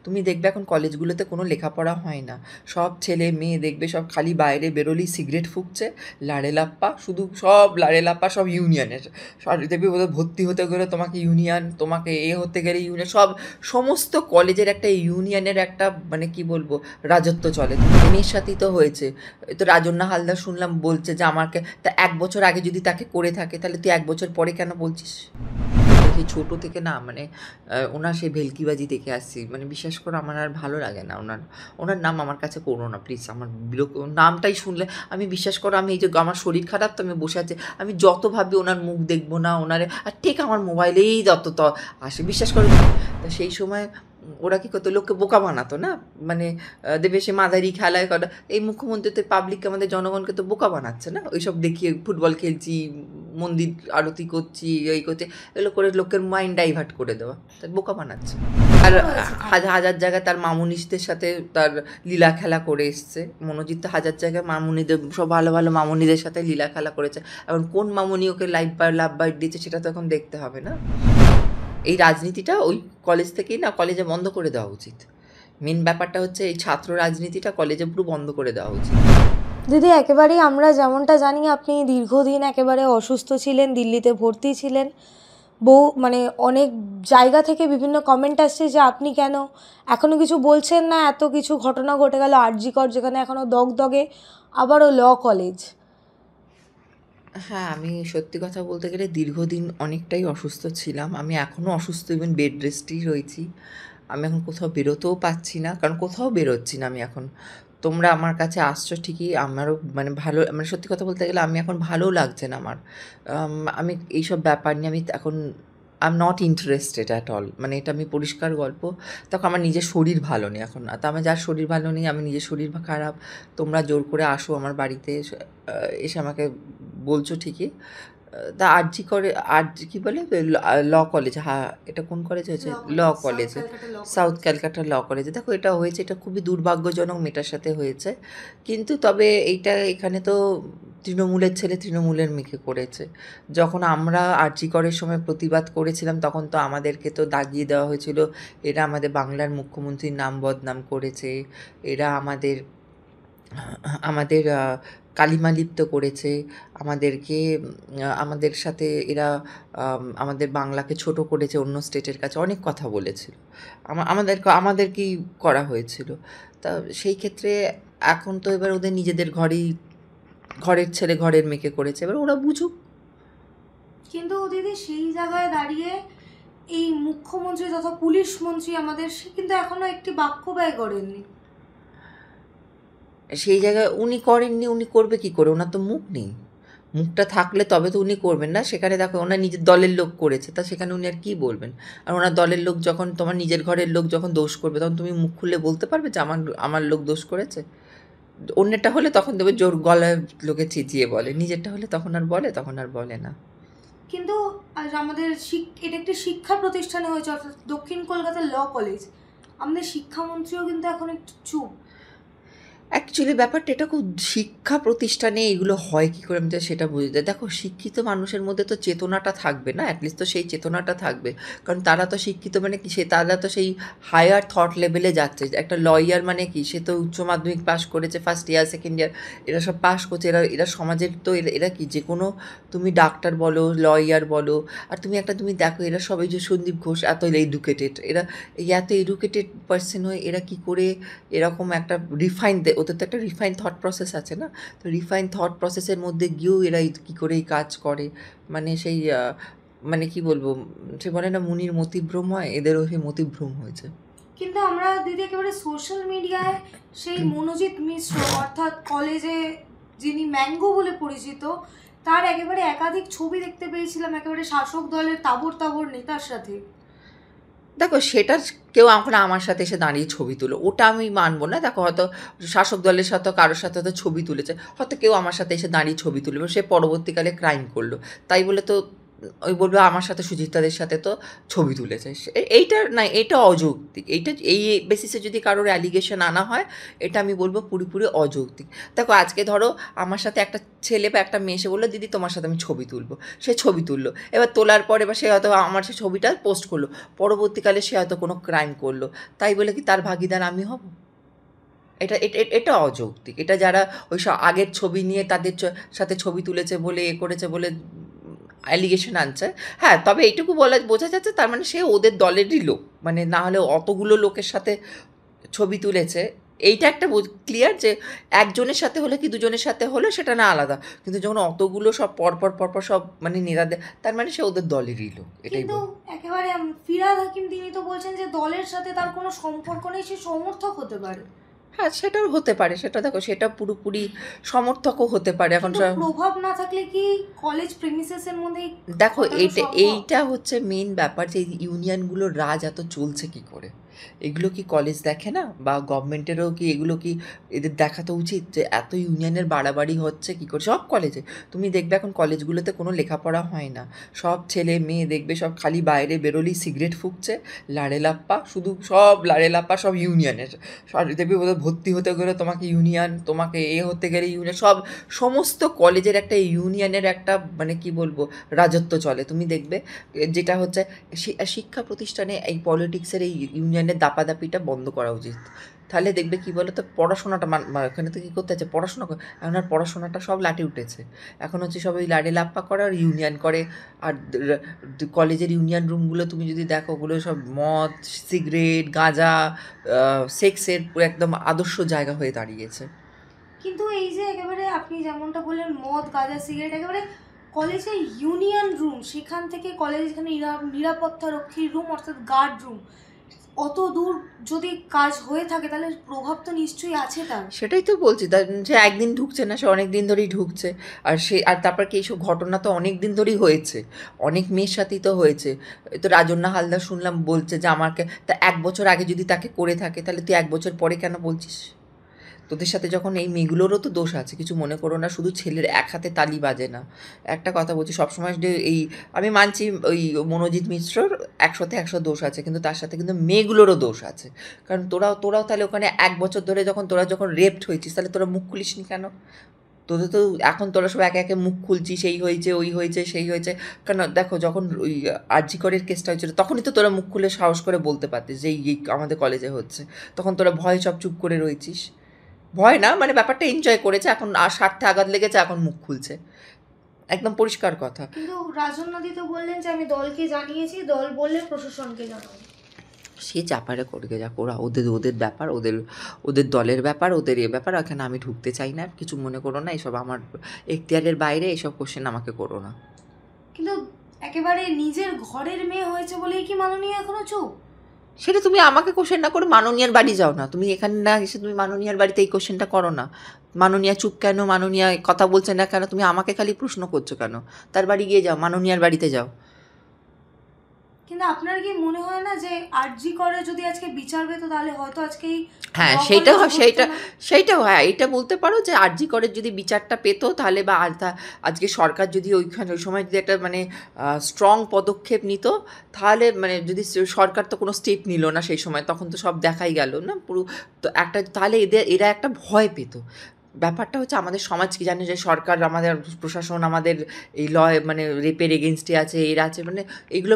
তুমি দেখবে এখন কলেজগুলোতে কোনো লেখাপড়া হয় না, সব ছেলে মেয়ে দেখবে সব খালি বাইরে বেরোলেই সিগারেট ফুঁকছে, লাড়েলাপ্পা, শুধু সব লাড়েলাপ্পা, সব ইউনিয়নের। দেখবে ওদের ভর্তি হতে গেলে তোমাকে ইউনিয়ন, তোমাকে হতে গেলে ইউনিয়ন, সমস্ত কলেজের একটা ইউনিয়নের একটা মানে কি বলবো রাজত্ব চলে। মেয়ের সাথেই তো হয়েছে, তো রাজন্যা হালদার শুনলাম বলছে যে আমাকে, তা 1 বছর আগে যদি তাকে করে থাকে তাহলে তুই 1 বছর পরে কেন বলছিস? সেই ছোটো থেকে না মানে ওনার সেই ভেলকিবাজি দেখে আসছি, মানে বিশ্বাস করো আমার আর ভালো লাগে না। ওনার নাম আমার কাছে করো না প্লিজ, আমার নামটাই শুনলে আমি বিশ্বাস করো, আমি এই যে আমার শরীর খারাপ তো আমি বসে আছি, আমি যত ভাবি ওনার মুখ দেখবো না, ওনারে আর ঠিক আমার মোবাইলেই যত আসে বিশ্বাস করো। তা সেই সময় ওরা কী করতো, লোককে বোকা বানাতো না, মানে দেবে সে মাদারি খেলায় করা, এই মুখ্যমন্ত্রী তো পাবলিককে, আমাদের জনগণকে তো বোকা বানাচ্ছে না, ওইসব দেখিয়ে ফুটবল খেলছি, মন্দির আরতি করছি, এই করছি, এগুলো করে লোকের মাইন্ড ডাইভার্ট করে দেওয়া, তার বোকা বানাচ্ছে। আর হাজার হাজার জায়গায় তার মামুনিদের সাথে তার লীলা খেলা করে এসছে। মনোজিৎ তো হাজার জায়গায় মামুনিদের, সব ভালো ভালো মামুনিদের সাথে লীলা খেলা করেছে, এখন কোন মামুনি ওকে লাভ বাইট দিয়েছে সেটা তো এখন দেখতে হবে না। এই রাজনীতিটা ওই কলেজ থেকেই না কলেজে বন্ধ করে দেওয়া উচিত। মেন ব্যাপারটা হচ্ছে এই ছাত্র রাজনীতিটা কলেজে পুরো বন্ধ করে দেওয়া উচিত। দিদি, একেবারেই আমরা যেমনটা জানি আপনি দীর্ঘদিন একেবারে অসুস্থ ছিলেন, দিল্লিতে ভর্তি ছিলেন, মানে অনেক জায়গা থেকে বিভিন্ন কমেন্ট আসছে যে আপনি কেন এখনও কিছু বলছেন না, এত কিছু ঘটনা ঘটে গেল আরজি কর, যেখানে এখনও দগদগে, আবারও ল কলেজ। হ্যাঁ, আমি সত্যি কথা বলতে গেলে দীর্ঘদিন অনেকটাই অসুস্থ ছিলাম, আমি এখনও অসুস্থ, ইভেন বেড রেস্টেই রয়েছি। আমি এখন কোথাও বেরোতেও পাচ্ছি না, কারণ কোথাও বেরোচ্ছি না আমি এখন। তোমরা আমার কাছে আসছো ঠিকই, আমারও মানে ভালো, মানে সত্যি কথা বলতে গেলে আমি এখন ভালো লাগছে না আমার। আমি এইসব ব্যাপার নিয়ে আমি এখন I am not interested at all, মানে এটা আমি পরিষ্কার গল্প। তখন আমার নিজের শরীর ভালো নেই এখন, তা আমার যার শরীর ভালো নেই, আমি নিজের শরীর খারাপ, তোমরা জোর করে আসো আমার বাড়িতে, এসে আমাকে বলছো ঠিকই। তা আরজি করে, আরজি কী বলে, ল কলেজ, হ্যাঁ এটা কোন কলেজ হয়েছে, ল কলেজে, সাউথ ক্যালকাটা ল কলেজে। দেখো এটা হয়েছে, এটা খুবই দুর্ভাগ্যজনক মেয়েটার সাথে হয়েছে, কিন্তু তবে এইটা এখানে তো তৃণমূলের ছেলে তৃণমূলের মেয়েকে করেছে। যখন আমরা আরজি করের সময় প্রতিবাদ করেছিলাম তখন তো আমাদেরকে তো দাগিয়ে দেওয়া হয়েছিল, এরা আমাদের বাংলার মুখ্যমন্ত্রীর নাম বদনাম করেছে, এরা আমাদের আমাদের কালিমা লিপ্ত করেছে, আমাদেরকে আমাদের সাথে এরা আমাদের বাংলাকে ছোট করেছে অন্য স্টেটের কাছে, অনেক কথা বলেছিল, আমাদেরকেই করা হয়েছিল। তা সেই ক্ষেত্রে এখন তো এবার ওদের নিজেদের ঘরের ছেলে ঘরের মেয়েকে করেছে, এবার ওরা বুঝুক। কিন্তু দিদি সেই জায়গায় দাঁড়িয়ে এই মুখ্যমন্ত্রী তথা পুলিশ মন্ত্রী আমাদের, সে কিন্তু এখনো একটি বাক্য ব্যয় করেননি। সেই জায়গায় উনি করেননি, উনি করবে কি করে, ওনার তো মুখ নেই, মুখটা থাকলে তবে তো উনি করবেন না। সেখানে দেখো ওনার নিজের দলের লোক করেছে, তা সেখানে উনি আর কী বলবেন? আর ওনার দলের লোক যখন, তোমার নিজের ঘরের লোক যখন দোষ করবে তখন তুমি মুখ খুলে বলতে পারবে যে আমার লোক দোষ করেছে? অন্যেরটা হলে তখন দেবে জোর গলায় লোকে চেঁচিয়ে বলে, নিজেরটা হলে তখন আর বলে না। কিন্তু আমাদের এটা একটি শিক্ষা প্রতিষ্ঠানে হয়েছে, অর্থাৎ দক্ষিণ কলকাতার ল কলেজ, আমাদের শিক্ষামন্ত্রীও কিন্তু এখন একটু চুপ। অ্যাকচুয়ালি ব্যাপারটা এটা খুব, শিক্ষা প্রতিষ্ঠানে এগুলো হয় কী করে আমি তো সেটা বুঝতে, দেখো শিক্ষিত মানুষের মধ্যে তো চেতনাটা থাকবে না, অ্যাটলিস্ট তো সেই চেতনাটা থাকবে, কারণ তারা তো শিক্ষিত মানে কি, তারা তো সেই হায়ার থট লেভেলে যাচ্ছে। একটা লয়ার মানে কি, সে তো উচ্চ মাধ্যমিক পাস করেছে, ফার্স্ট ইয়ার সেকেন্ড ইয়ার এরা সব পাস করছে, এরা সমাজের তো এরা কি, যে কোনো তুমি ডাক্তার বলো, লয়ার বলো, আর তুমি দেখো এরা সবাই যে সন্দীপ ঘোষ এত এডুকেটেড, এত এডুকেটেড পার্সন হয়ে এরা কী করে এরকম একটা ওদের তো একটা রিফাইন থট প্রসেস আছে না, তো রিফাইন থট প্রসেসের মধ্যে গিয়েও এরা কী করে এই কাজ করে, মানে সেই মানে কি বলবো, সে বলে না মুনির মতিভ্রম হয়, এদেরও সেই মতিভ্রম হয়েছে। কিন্তু আমরা দিদি একেবারে সোশ্যাল মিডিয়ায় সেই মনোজিৎ মিশ্র, অর্থাৎ কলেজে যিনি ম্যাঙ্গো বলে পরিচিত, তার একেবারে একাধিক ছবি দেখতে পেয়েছিলাম একেবারে শাসক দলের তাবর তাবর নেতার সাথে। দেখো সেটা কেউ এখন আমার সাথে এসে দাঁড়িয়ে ছবি তুলো, ওটা আমি মানবো না। দেখো হয়তো শাসক দলের সাথে কারোর সাথে হয়তো ছবি তুলেছে, হয়তো কেউ আমার সাথে এসে দাঁড়িয়ে ছবি তুলবে, সে পরবর্তীকালে ক্রাইম করলো, তাই বলে তো ওই বলবে আমার সাথে সুচিত্রাদের সাথে তো ছবি তুলেছে। এইটা না, এটা অযৌক্তিক। এইটা এই বেসিসে যদি কারোর অ্যালিগেশন আনা হয়, এটা আমি বলবো পুরোপুরি অযৌক্তিক। দেখো আজকে ধরো আমার সাথে একটা ছেলে বা একটা মেয়ে এসে বললো দিদি তোমার সাথে আমি ছবি তুলবো, সে ছবি তুললো, এবার তোলার পর এবার সে হয়তো আমার সে ছবিটা পোস্ট করলো, পরবর্তীকালে সে হয়তো কোনো ক্রাইম করলো, তাই বলে কি তার ভাগিদার আমি হব? এটা অযৌক্তিক। এটা যারা ওই সব আগের ছবি নিয়ে তাদের সাথে ছবি তুলেছে বলে এ করেছে বলে অ্যালিগেশন আনছে, হ্যাঁ, তবে এইটুকু বোঝা যাচ্ছে তার মানে সে ওদের দলেরই লোক, মানে না হলে অতগুলো লোকের সাথে ছবি তুলেছে, এইটা একটা ক্লিয়ার যে একজনের সাথে হলে কি দুজনের সাথে হলে সেটা না আলাদা, কিন্তু যখন অতগুলো সব পরপর সব মানে নিরাদে, তার মানে সে ওদের দলেরই লোক, এটাই কিন্তু একেবারে ফিরহাদ হাকিম তিনি তো বলছেন যে দলের সাথে তার কোনো সম্পর্ক নেই, সে সমর্থক হতে পারে। হ্যাঁ, সেটাও হতে পারে, সেটা দেখো সেটা পুরোপুরি সমর্থকও হতে পারে। এখন প্রভাব না থাকলে কি কলেজ প্রেমিসেসের মধ্যে দেখো এইটা হচ্ছে মেইন ব্যাপার যে ইউনিয়নগুলোর রাজ এত চলছে কি করে, এগুলো কি কলেজ দেখে না? বা গভর্নমেন্টেরও কি এগুলো কি এদের দেখা তো উচিত যে এত ইউনিয়নের বাড়াবাড়ি হচ্ছে কি করে? সব কলেজে তুমি দেখবে এখন কলেজগুলোতে কোনো লেখাপড়া হয় না, সব ছেলে মেয়ে দেখবে সব খালি বাইরে বেরোলেই সিগারেট ফুঁকছে, লাড়েলাপ্পা, শুধু সব লাড়েলাপ্পা, সব ইউনিয়নের। দেখবে ওদের ভর্তি হতে গেলে তোমাকে ইউনিয়ন, তোমাকে হতে গেলে ইউনিয়ন, সমস্ত কলেজের একটা ইউনিয়নের একটা মানে কি বলবো রাজত্ব চলে। তুমি দেখবে যেটা হচ্ছে শিক্ষা প্রতিষ্ঠানে এই পলিটিক্সের এই ইউনিয়নের দাপাদাপিটা বন্ধ করা উচিত। তাহলে দেখবে কি বলো তো, পড়াশোনাটা এখানে তো কী করতে আছে, পড়াশোনা এখন আর পড়াশোনাটা সব লাটে উঠেছে, এখন হচ্ছে সব ওই লাড়ে লাপ্পা করে আর ইউনিয়ন করে। আর কলেজের ইউনিয়ন রুমগুলো তুমি যদি দেখো, ওগুলো সব মদ, সিগারেট, গাঁজা, সেক্সের একদম আদর্শ জায়গা হয়ে দাঁড়িয়েছে। কিন্তু এই যে একেবারে আপনি যেমনটা বললেন মদ, গাঁজা, সিগারেট, একেবারে কলেজের ইউনিয়ন রুম, সেখান থেকে কলেজ যেখানে নিরাপত্তা রক্ষীর রুম অর্থাৎ গার্ড রুম, অত দূর যদি কাজ হয়ে থাকে তাহলে প্রভাব তো নিশ্চয়ই আছে তার। সেটাই তো বলছি, তার সে একদিন ঢুকছে না, সে অনেক দিন ধরেই ঢুকছে। আর তারপর কি এইসব ঘটনা তো অনেক দিন ধরেই হয়েছে, অনেক মেয়ের সাথেই তো হয়েছে। তো রাজন্যা হালদার শুনলাম বলছে যে আমাকে তা 1 বছর আগে যদি তাকে করে থাকে তাহলে তুই 1 বছর পরে কেন বলছিস? তোদের সাথে যখন এই মেয়েগুলোরও তো দোষ আছে, কিছু মনে করো না, শুধু ছেলের এক হাতে তালি বাজে না। একটা কথা বলছি সবসময়, যে এই আমি মানছি ওই মনোজিৎ মিশ্রর 100-তে 100 দোষ আছে, কিন্তু তার সাথে কিন্তু মেয়েগুলোরও দোষ আছে। কারণ তোরাও তাহলে ওখানে 1 বছর ধরে তোরা যখন রেপড হয়েছিস, তাহলে তোরা মুখ খুলিসনি কেন? তোদের তো এখন তোরা সব একে একে মুখ খুলছিস, এই হয়েছে, ওই হয়েছে, সেই হয়েছে। কারণ দেখো যখন ওই আরজি করের কেসটা হয়েছিল, তখনই তো তোরা মুখ খুলে সাহস করে বলতে পারতিস যে এই আমাদের কলেজে হচ্ছে, তখন তোরা ভয় সব চুপ করে রয়েছিস। ভয় না, মানে ব্যাপারটা এনজয় করেছে, এখন আর স্বার্থে আঘাত লেগেছে, এখন মুখ খুলছে, একদম পরিষ্কার কথা। কিন্তু রাজন্যাদি তো বললেন যে আমি দলকে জানিয়েছি, দল বললে প্রশাসনকে জানাবো। সে চাপারে করবে, যাক ওরা ওদের ব্যাপার, ওদের দলের ব্যাপার, ওদের ব্যাপার, এখানে আমি ঢুকতে চাই না, কিছু মনে করো না, এসব আমার এখতিয়ারের বাইরে, এসব কোশ্চেন আমাকে করো না। কিন্তু একেবারে নিজের ঘরের মেয়ে হয়েছে বলেই কি মাননীয় এখনো চুপ? সেটা তুমি আমাকে কোশ্চেন না করে মাননীয়ার বাড়ি যাও না, তুমি এখানে না এসে তুমি মাননীয়ার বাড়িতে এই কোশ্চেনটা করো না। মাননীয়া চুপ কেন, মাননীয়া কথা বলছে না কেন, তুমি আমাকে খালি প্রশ্ন করছো কেন? তার বাড়ি গিয়ে যাও, মাননীয়ার বাড়িতে যাও। কিন্তু আপনার কি মনে হয় না যে আরজি করে যদি আজকে বিচার পেতো তাহলে হয়তো আজকেই হ্যাঁ, সেইটাও হ্যাঁ, এটা বলতে পারো যে আরজি করের যদি বিচারটা পেতো তাহলে, বা আজকে সরকার যদি ওইখানে ওই সময় যদি একটা মানে স্ট্রং পদক্ষেপ নিত, তাহলে মানে যদি সরকার তো কোনো স্টেপ নিল না সেই সময়, তখন তো সব দেখাই গেল না পুরো, তো একটা তাহলে এরা একটা ভয় পেত। ব্যাপারটা হচ্ছে আমাদের সমাজ কি জানে, যে সরকার, আমাদের প্রশাসন, আমাদের এই মানে রেপের এগেনস্টে আছে, এরা আছে, মানে এগুলো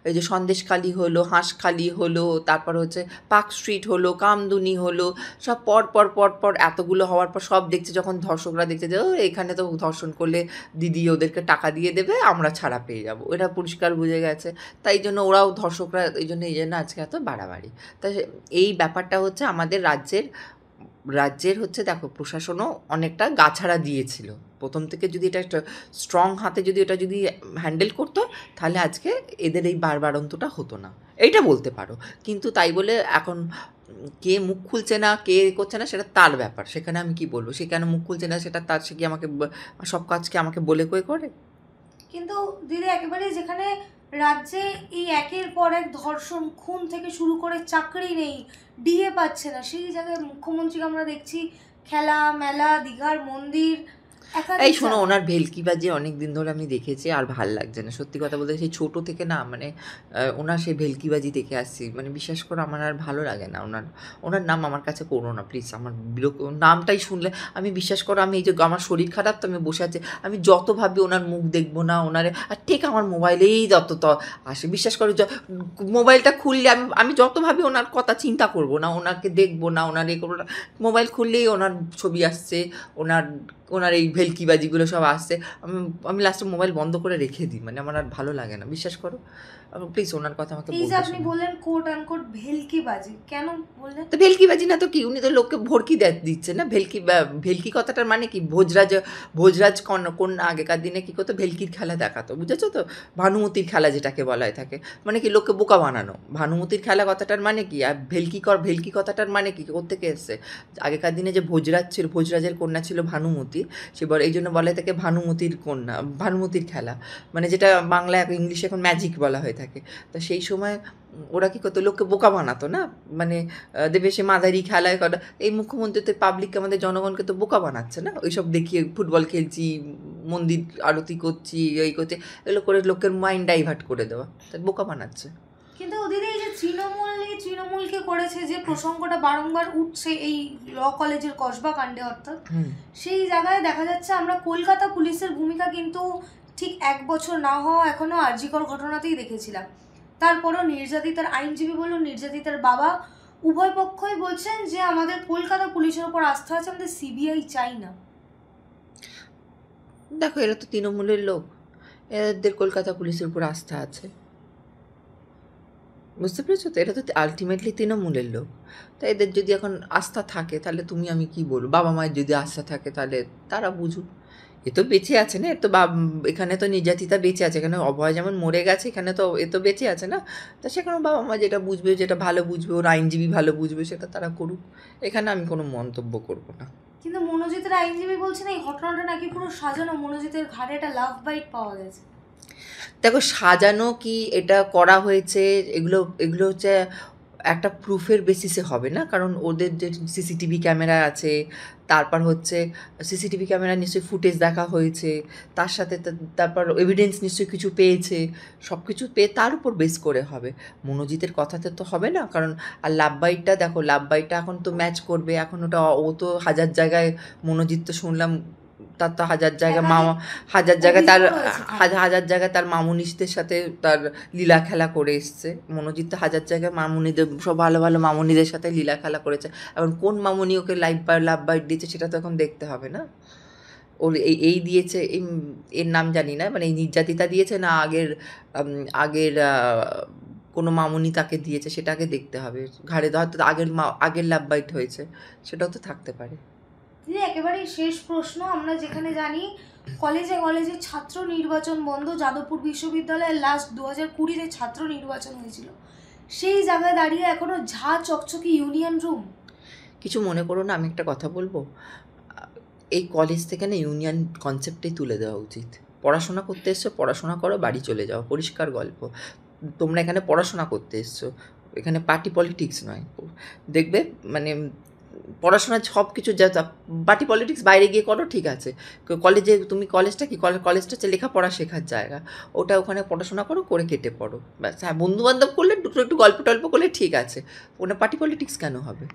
এই যে সন্দেশখালি হলো, হাঁসখালি হলো, তারপর হচ্ছে পার্ক স্ট্রিট হলো, কামদুনি হলো, সব পর এতগুলো হওয়ার পর সব দেখছে, যখন ধর্ষকরা দেখছে যে এখানে তো ধর্ষণ করলে দিদি ওদেরকে টাকা দিয়ে দেবে, আমরা ছাড়া পেয়ে যাবো, এটা পরিষ্কার বুঝে গেছে। তাই জন্য ওরাও ধর্ষকরা এই জন্য আজকে এত বাড়াবাড়ি। তাই এই ব্যাপারটা হচ্ছে আমাদের রাজ্যের হচ্ছে, দেখো প্রশাসনও অনেকটা গাছাড়া দিয়েছিল প্রথম থেকে, যদি এটা একটা স্ট্রং হাতে যদি এটা যদি হ্যান্ডেল করতো, তাহলে আজকে এদের এই বাড়বাড়ন্তটা হতো না, এইটা বলতে পারো। কিন্তু তাই বলে এখন কে মুখ খুলছে না, কে করছে না, সেটা তার ব্যাপার, সেখানে আমি কি বলবো, সে কেন মুখ খুলছে না সেটা তার, সে কি আমাকে সব কাজকে আমাকে বলে কয়ে করে? কিন্তু দিদি একেবারে যেখানে রাজ্যে এই একের পর এক ধর্ষণ, খুন থেকে শুরু করে চাকরি নেই, ডিএ পাচ্ছে না, সেই জায়গায় মুখ্যমন্ত্রীকে আমরা দেখছি খেলা মেলা, দীঘার মন্দির, এই শোনো, ওনার ভেলকিবাজি অনেক দিন ধরে আমি দেখেছি, আর ভাল লাগছে না সত্যি কথা বলতে। সেই ছোটো থেকে না মানে ওনার সেই ভেলকিবাজি দেখে আসছি, মানে বিশ্বাস করো আমার আর ভালো লাগে না। ওনার নাম আমার কাছে করো না প্লিজ। আমার নামটাই শুনলে আমি, বিশ্বাস করো, আমি এই যে আমার শরীর খারাপ তো আমি বসে আছি, আমি যত ভাবি ওনার মুখ দেখবো না, ওনারে আর ঠিক আমার মোবাইলেই যত আসে, বিশ্বাস করো মোবাইলটা খুললে আমি যত ভাবি ওনার কথা চিন্তা করবো না, ওনাকে দেখবো না, ওনার এ করবো না, মোবাইল খুললেই ওনার ছবি আসছে, ওনার ওনার এই ভেলকিবাজিগুলো সব আসছে। আমি লাস্টে মোবাইল বন্ধ করে রেখে দিই, মানে আমার আর ভালো লাগে না, বিশ্বাস করো। প্লিজ ওনার কথা আমাকে এই যে বলতে আপনি শোনো। বললেন কোট আনকোট ভেলকিবাজি, কেন বললেন? তো ভেলকিবাজি না তো কি, উনি তো লোককে ভড়কি দিচ্ছে না। ভেলকি কথাটার মানে কি, ভোজরাজ কন্যা আগেকার দিনে কি করতো, ভেলকির খেলা দেখাতো, বুঝেছো তো? ভানুমতির খেলা যেটাকে বলা হয়ে থাকে, মানে কি লোককে বোকা বানানো। ভানুমতির খেলা কথাটার মানে কি, আর ভেলকি কথাটার মানে কি, কোত্থেকে এসছে? আগেকার দিনে যে ভোজরাজ ছিল, ভোজরাজের কন্যা ছিল ভানুমতি, এই জন্য বলা হয়ে থাকে ভানুমতির কন্যা, ভানুমতির খেলা, মানে যেটা বাংলা ইংলিশে এখন ম্যাজিক বলা হয়ে থাকে। তো সেই সময় ওরা কী করতো, লোককে বোকা বানাতো না, মানে দেবে সে মাদারি খেলায় করা। এই মুখ্যমন্ত্রী তো পাবলিককে, আমাদের জনগণকে তো বোকা বানাচ্ছে না, ওইসব দেখিয়ে ফুটবল খেলছি, মন্দির আরতি করছি, এই করছি, এগুলো করে লোকের মাইন্ড ডাইভার্ট করে দেওয়া, তাই বোকা বানাচ্ছে। কিন্তু দিদি এই যে তৃণমূলকে করেছে, যে প্রসঙ্গটা বারংবার উঠছে এই ল কলেজের কসবা কাণ্ডে, অর্থাৎ সেই জায়গায় দেখা যাচ্ছে আমরা কলকাতা পুলিশের ভূমিকা কিন্তু ঠিক 1 বছর না হওয়া এখনো আরজিকর ঘটনাতেই দেখেছিলাম। তারপরও নির্যাতিতার আইনজীবী বলুন, নির্যাতিতার বাবা, উভয় পক্ষই বলছেন যে আমাদের কলকাতা পুলিশের উপর আস্থা আছে, আমাদের সিবিআই চাই না। দেখো, এরা তো তৃণমূলের লোক, এদের কলকাতা পুলিশের উপর আস্থা আছে, বুঝতে পেরেছো তো? এটা তো আলটিমেটলি তৃণমূলের লোক, তাই এদের যদি এখন আস্থা থাকে তাহলে তুমি আমি কি বলবো, বাবা মায়ের যদি আস্থা থাকে তাহলে তারা বুঝুক। এ তো বেঁচে আছে না, এর তো এখানে তো নির্যাতিতা বেঁচে আছে, এখানে অভয় যেমন মরে গেছে, এখানে তো এ তো বেঁচে আছে না। তা সেখানে বাবা মা যেটা বুঝবে, যেটা ভালো বুঝবে, ওর আইনজীবী ভালো বুঝবে, সেটা তারা করুক, এখানে আমি কোনো মন্তব্য করবো না। কিন্তু মনোজিতের আইনজীবী বলছেন এই ঘটনাটা নাকি পুরো সাজানো, মনোজিতের ঘাড়ে একটা লাভ বাইট পাওয়া গেছে। দেখো, সাজানো কি এটা করা হয়েছে, এগুলো এগুলো হচ্ছে একটা প্রুফের বেসিসে হবে না, কারণ ওদের যে সিসিটিভি ক্যামেরা আছে, তারপর হচ্ছে সিসিটিভি ক্যামেরা নিশ্চয়ই ফুটেজ দেখা হয়েছে, তার সাথে তারপর এভিডেন্স নিশ্চয়ই কিছু পেয়েছে, সব কিছু পেয়ে তার উপর বেস করে হবে। মনোজিতের কথাতে তো হবে না, কারণ আর লাভবাইটটা দেখো, লাভবাইটটা এখন তো ম্যাচ করবে, এখন ওটা ও তো হাজার জায়গায়, মনোজিৎ তো শুনলাম তার তো হাজার জায়গায় হাজার জায়গায় তার হাজার জায়গায় তার মামুনিদের সাথে তার লীলা খেলা করে এসছে। মনোজিৎ তো হাজার জায়গায় মামুনিদের, সব ভালো ভালো মামুনিদের সাথে লীলা খেলা করেছে। এখন কোন মামুনি ওকে লাভ বাইট দিয়েছে সেটা তো এখন দেখতে হবে না। ওর এই দিয়েছে, এর নাম জানি না, মানে এই নির্যাতিতা দিয়েছে না আগের আগের কোনো মামুনি তাকে দিয়েছে, সেটাকে দেখতে হবে। ঘাড়ে হয়তো আগের লাভ বাইট হয়েছে, সেটাও তো থাকতে পারে। দিদি একেবারেই শেষ প্রশ্ন, আমরা যেখানে জানি কলেজে কলেজে ছাত্র নির্বাচন বন্ধ, যাদবপুর বিশ্ববিদ্যালয়ে লাস্ট 2020-তে ছাত্র নির্বাচন হয়েছিল, সেই জায়গায় দাঁড়িয়ে এখনো ঝা চকচকে ইউনিয়ন রুম। কিছু মনে করো না, আমি একটা কথা বলবো, এই কলেজ থেকে না ইউনিয়ন কনসেপ্টেই তুলে দেওয়া উচিত। পড়াশোনা করতে এসছো, পড়াশোনা করো, বাড়ি চলে যাও, পরিষ্কার গল্প। তোমরা এখানে পড়াশোনা করতে এসছো, এখানে পার্টি পলিটিক্স নয়। দেখবে মানে পড়াশোনা সব কিছু যা পার্টি পলিটিক্স বাইরে গিয়ে করো, ঠিক আছে। কলেজে তুমি কলেজটা কি, কলেজটা হচ্ছে লেখাপড়া শেখার জায়গা, ওটা ওখানে পড়াশোনা করো, করে কেটে পড়ো, ব্যাস। হ্যাঁ, বন্ধুবান্ধব করলে একটু গল্প টল্প করলে ঠিক আছে, ওখানে পার্টি পলিটিক্স কেন হবে?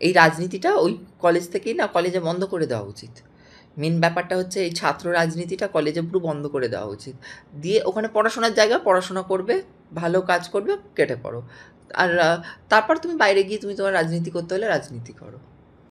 এই রাজনীতিটা ওই কলেজ থেকেই না কলেজে বন্ধ করে দেওয়া উচিত। মেন ব্যাপারটা হচ্ছে এই ছাত্র রাজনীতিটা কলেজে পুরো বন্ধ করে দেওয়া উচিত, দিয়ে ওখানে পড়াশোনার জায়গা, পড়াশোনা করবে, ভালো কাজ করবে, কেটে পড়ো। আর তারপর তুমি বাইরে গিয়ে তুমি তোমার রাজনীতি করতে হলে রাজনীতি করো।